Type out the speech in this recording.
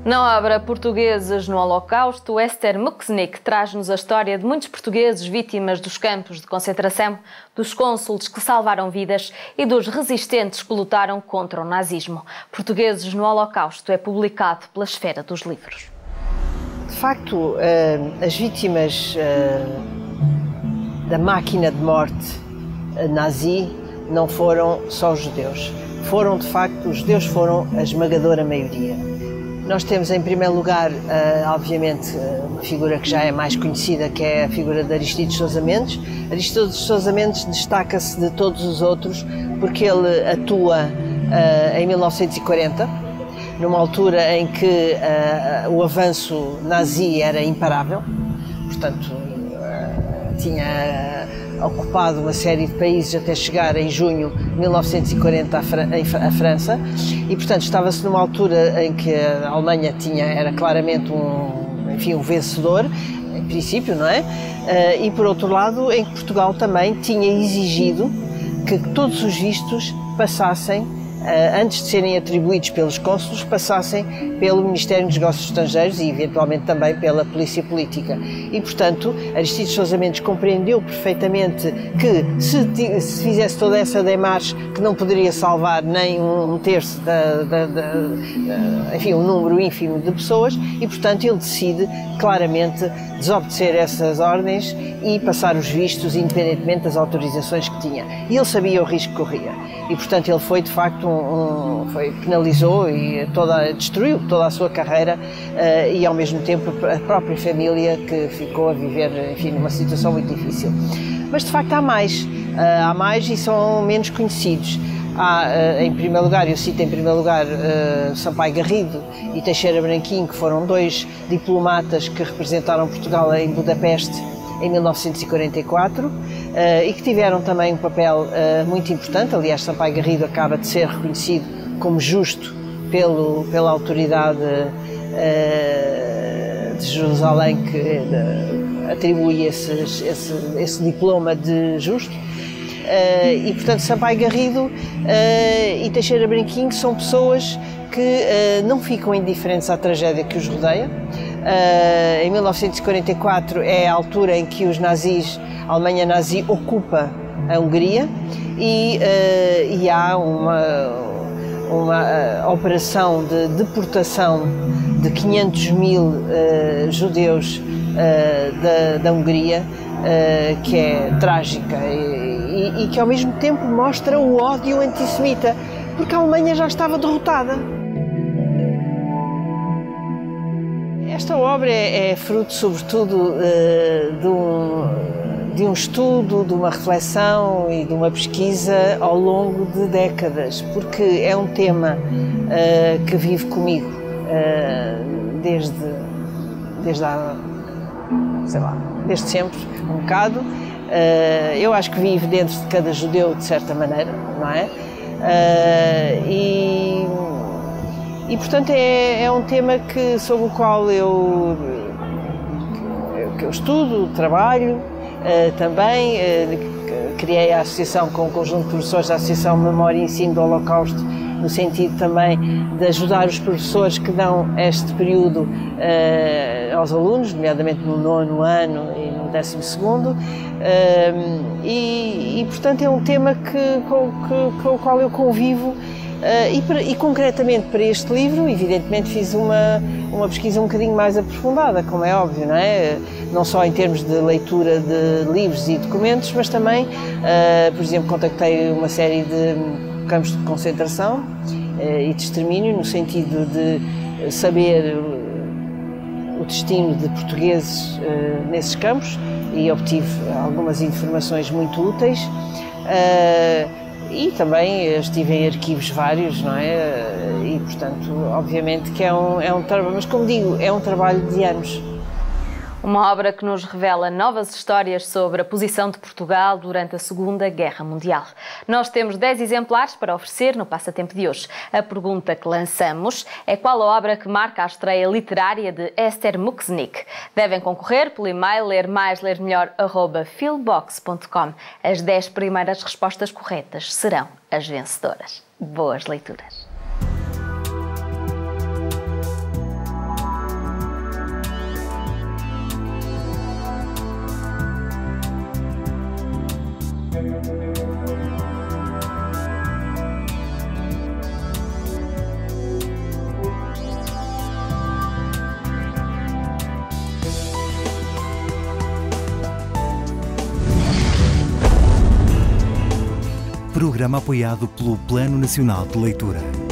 Na obra Portugueses no Holocausto, Ester Muksnik traz-nos a história de muitos portugueses vítimas dos campos de concentração, dos cônsules que salvaram vidas e dos resistentes que lutaram contra o nazismo. Portugueses no Holocausto é publicado pela Esfera dos Livros. De facto, as vítimas da máquina de morte nazi não foram só os judeus. Foram, de facto, os judeus foram a esmagadora maioria. Nós temos, em primeiro lugar, obviamente, uma figura que já é mais conhecida, que é a figura de Aristides Sousa Mendes. Aristides Sousa Mendes destaca-se de todos os outros porque ele atua em 1940, numa altura em que o avanço nazi era imparável, portanto, tinha ocupado uma série de países até chegar em junho de 1940 à França e, portanto, estava-se numa altura em que a Alemanha era claramente um vencedor, em princípio, não é? E, por outro lado, em que Portugal também tinha exigido que todos os vistos passassem, antes de serem atribuídos pelos cônsules, passassem pelo Ministério dos Negócios Estrangeiros e, eventualmente, também pela Polícia Política. E, portanto, Aristides Sousa Mendes compreendeu perfeitamente que, se fizesse toda essa demarche, que não poderia salvar nem um terço um número ínfimo de pessoas, e, portanto, ele decide claramente desobedecer essas ordens e passar os vistos, independentemente das autorizações que tinha. E ele sabia o risco que corria. E, portanto, ele foi, de facto, penalizou e destruiu toda a sua carreira e, ao mesmo tempo, a própria família que ficou a viver, enfim, numa situação muito difícil. Mas, de facto, há mais e são menos conhecidos. Há, em primeiro lugar, eu cito em primeiro lugar Sampaio Garrido e Teixeira Branquinho, que foram dois diplomatas que representaram Portugal em Budapeste em 1944 e que tiveram também um papel muito importante. Aliás, Sampaio Garrido acaba de ser reconhecido como justo pela autoridade de Jerusalém, que atribui esse diploma de justo. E, portanto, Sampaio Garrido e Teixeira Branquinho são pessoas que não ficam indiferentes à tragédia que os rodeia. Em 1944 é a altura em que a Alemanha nazi ocupa a Hungria e há uma operação de deportação de 500 mil judeus da Hungria, que é trágica e que ao mesmo tempo mostra o ódio antissemita, porque a Alemanha já estava derrotada. Esta obra é fruto, sobretudo, de um estudo, de uma reflexão e de uma pesquisa ao longo de décadas, porque é um tema que vive comigo desde sempre, um bocado. Eu acho que vive dentro de cada judeu, de certa maneira, não é? E portanto, é um tema sobre o qual eu estudo, trabalho também. Criei a associação com um conjunto de professores da Associação Memória e Ensino do Holocausto, no sentido também de ajudar os professores que dão este período aos alunos, nomeadamente no 9º ano e no 12º, e portanto é um tema com o qual eu convivo. E concretamente para este livro, evidentemente fiz uma pesquisa um bocadinho mais aprofundada, como é óbvio, não é? Não só em termos de leitura de livros e documentos, mas também, por exemplo, contactei uma série de campos de concentração e de extermínio, no sentido de saber o destino de portugueses nesses campos, e obtive algumas informações muito úteis. E também estive em arquivos vários, não é? E, portanto, obviamente que é um trabalho, mas como digo, é um trabalho de anos. Uma obra que nos revela novas histórias sobre a posição de Portugal durante a Segunda Guerra Mundial. Nós temos 10 exemplares para oferecer no Passatempo de hoje. A pergunta que lançamos é: qual a obra que marca a estreia literária de Ester Muksnik? Devem concorrer pelo e-mail lermais-lermelhor@filbox.com. As 10 primeiras respostas corretas serão as vencedoras. Boas leituras! Programa apoiado pelo Plano Nacional de Leitura.